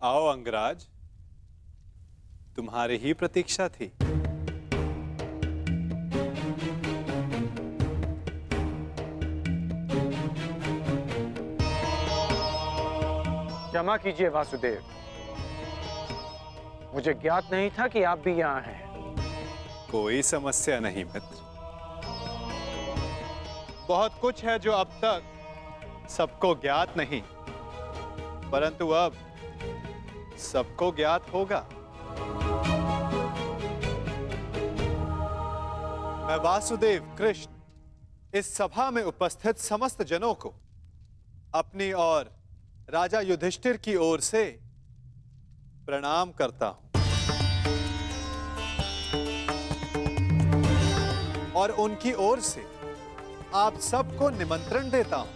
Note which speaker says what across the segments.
Speaker 1: आओ अंगराज, तुम्हारी ही प्रतीक्षा थी।
Speaker 2: क्षमा कीजिए वासुदेव, मुझे ज्ञात नहीं था कि आप भी यहाँ हैं।
Speaker 1: कोई समस्या नहीं मित्र। बहुत कुछ है जो अब तक सबको ज्ञात नहीं, परंतु अब सबको ज्ञात होगा। मैं वासुदेव कृष्ण इस सभा में उपस्थित समस्त जनों को अपनी और राजा युधिष्ठिर की ओर से प्रणाम करता हूं और उनकी ओर से आप सबको निमंत्रण देता हूं।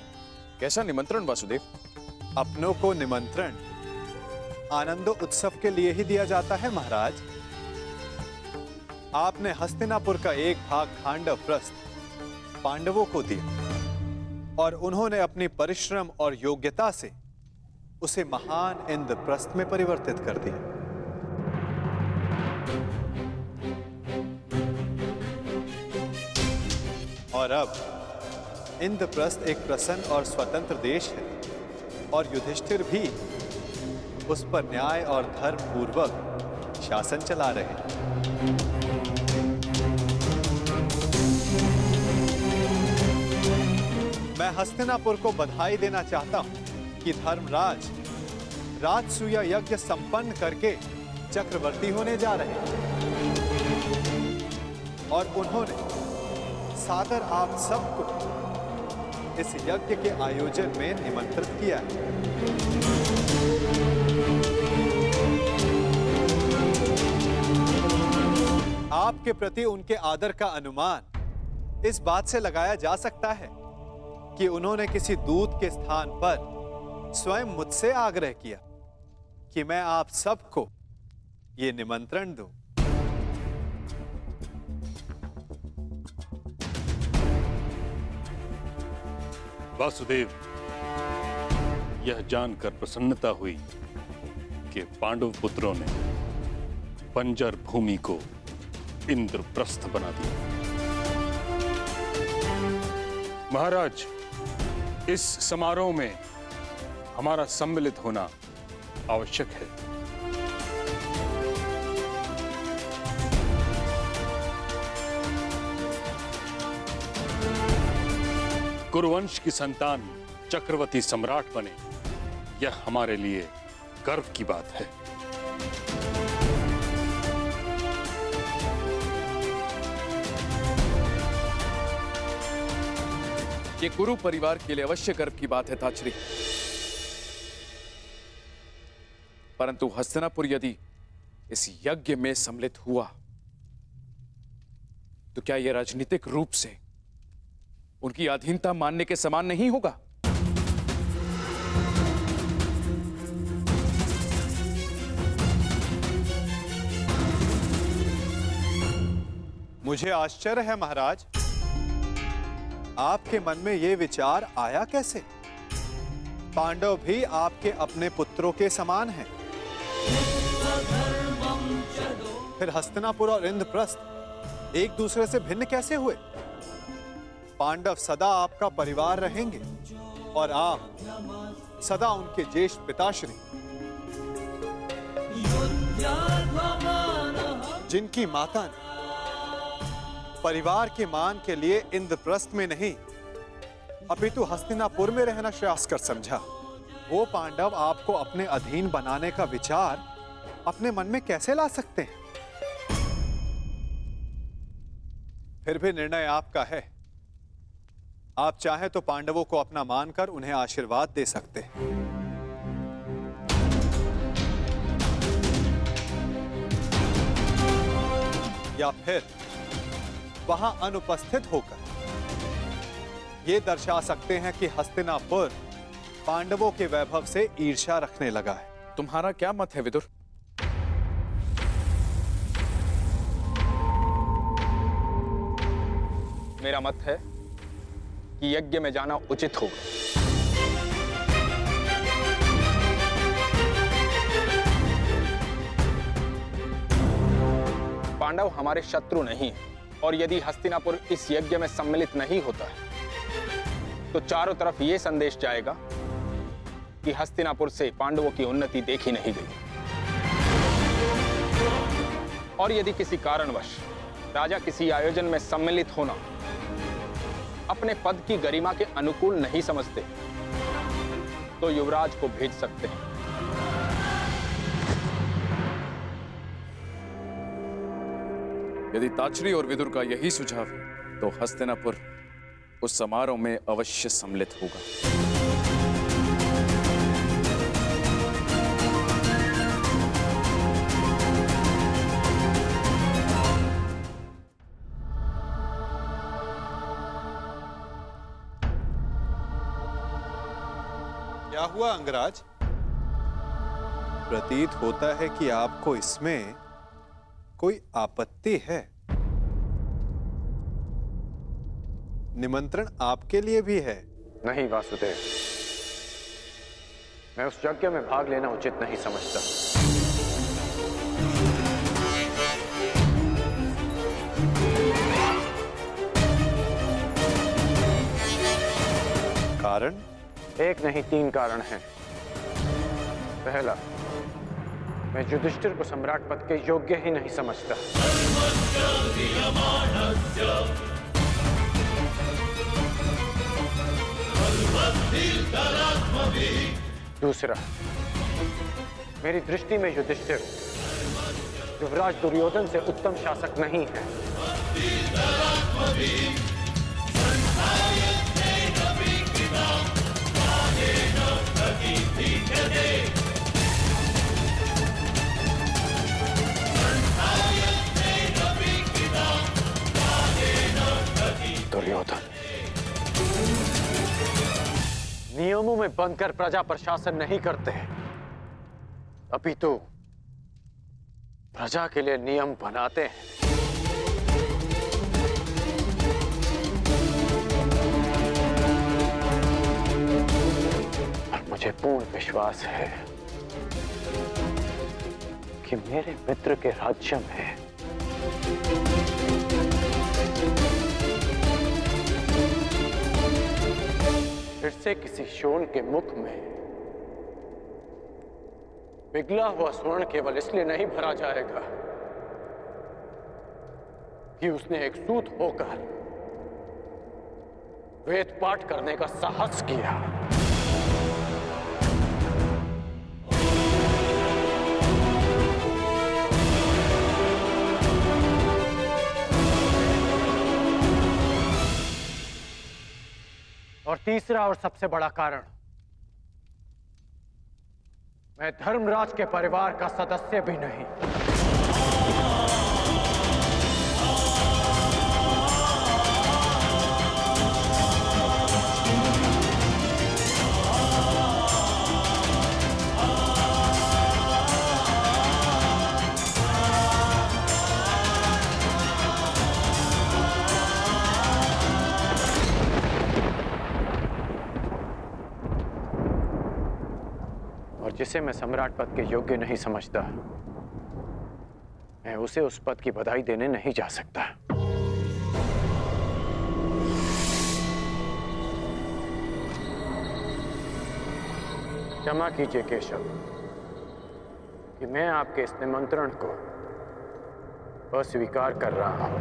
Speaker 3: कैसा निमंत्रण वासुदेव?
Speaker 1: अपनों को निमंत्रण आनंदो उत्सव के लिए ही दिया जाता है महाराज। आपने हस्तिनापुर का एक भाग खांडव प्रस्थ पांडवों को दिया और उन्होंने अपनी परिश्रम और योग्यता से उसे महान इंद्रप्रस्थ में परिवर्तित कर दिया। और अब इंद्रप्रस्थ एक प्रसन्न और स्वतंत्र देश है और युधिष्ठिर भी उस पर न्याय और धर्म पूर्वक शासन चला रहे हैं। मैं हस्तिनापुर को बधाई देना चाहता हूं कि धर्मराज राजसूया यज्ञ संपन्न करके चक्रवर्ती होने जा रहे हैं और उन्होंने सादर आप सबको इस यज्ञ के आयोजन में निमंत्रित किया है। आपके प्रति उनके आदर का अनुमान इस बात से लगाया जा सकता है कि उन्होंने किसी दूत के स्थान पर स्वयं मुझसे आग्रह किया कि मैं आप सबको ये निमंत्रण दूं।
Speaker 4: वासुदेव, यह जानकर प्रसन्नता हुई कि पांडव पुत्रों ने बंजर भूमि को इंद्रप्रस्थ बना दिया। महाराज, इस समारोह में हमारा सम्मिलित होना आवश्यक है। कुरुवंश की संतान चक्रवर्ती सम्राट बने, यह हमारे लिए गर्व की बात है।
Speaker 3: ये कुरु परिवार के लिए अवश्य गर्व की बात है ताचरी। परंतु हस्तिनापुर यदि इस यज्ञ में सम्मिलित हुआ तो क्या यह राजनीतिक रूप से उनकी अधीनता मानने के समान नहीं होगा?
Speaker 1: मुझे आश्चर्य है महाराज, आपके मन में यह विचार आया कैसे? पांडव भी आपके अपने पुत्रों के समान हैं। फिर हस्तिनापुर और इंद्रप्रस्थ एक दूसरे से भिन्न कैसे हुए? पांडव सदा आपका परिवार रहेंगे और आप सदा उनके ज्येष्ठ पिताश्री, जिनकी माता ने परिवार के मान के लिए इंद्रप्रस्थ में नहीं अपितु हस्तिनापुर में रहना श्रेयस्कर समझा, वो पांडव आपको अपने अधीन बनाने का विचार अपने मन में कैसे ला सकते हैं? फिर भी निर्णय आपका है। आप चाहे तो पांडवों को अपना मानकर उन्हें आशीर्वाद दे सकते हैं, या फिर वहां अनुपस्थित होकर यह दर्शा सकते हैं कि हस्तिनापुर पांडवों के वैभव से ईर्ष्या रखने लगा है।
Speaker 3: तुम्हारा क्या मत है विदुर?
Speaker 2: मेरा मत है कि यज्ञ में जाना उचित होगा। पांडव हमारे शत्रु नहीं हैं, और यदि हस्तिनापुर इस यज्ञ में सम्मिलित नहीं होता है तो चारों तरफ यह संदेश जाएगा कि हस्तिनापुर से पांडवों की उन्नति देखी नहीं गई। और यदि किसी कारणवश राजा किसी आयोजन में सम्मिलित होना अपने पद की गरिमा के अनुकूल नहीं समझते तो युवराज को भेज सकते हैं।
Speaker 3: यदि ताचरी और विदुर का यही सुझाव है तो हस्तिनापुर उस समारोह में अवश्य सम्मिलित होगा।
Speaker 1: क्या हुआ अंगराज? प्रतीत होता है कि आपको इसमें कोई आपत्ति है। निमंत्रण आपके लिए भी है।
Speaker 2: नहीं वासुदेव, मैं उस यज्ञ में भाग लेना उचित नहीं समझता।
Speaker 1: कारण?
Speaker 2: एक नहीं, 3 कारण हैं। पहला, मैं युधिष्ठिर को सम्राट पद के योग्य ही नहीं समझता। दूसरा, मेरी दृष्टि में युधिष्ठिर युवराज दुर्योधन से उत्तम शासक नहीं है। दुर्योधन नियमों में बंधकर प्रजा पर शासन नहीं करते, अपितु प्रजा के लिए नियम बनाते हैं। और मुझे पूर्ण विश्वास है कि मेरे मित्र के राज्य में फिर से किसी शोण के मुख में पिघला हुआ स्वर्ण केवल इसलिए नहीं भरा जाएगा कि उसने एक सूत होकर वेद पाठ करने का साहस किया। और तीसरा और सबसे बड़ा कारण, मैं धर्मराज के परिवार का सदस्य भी नहीं। जिसे मैं सम्राट पद के योग्य नहीं समझता, मैं उसे उस पद की बधाई देने नहीं जा सकता। क्षमा कीजिए केशव कि मैं आपके इस निमंत्रण को अस्वीकार कर रहा हूं।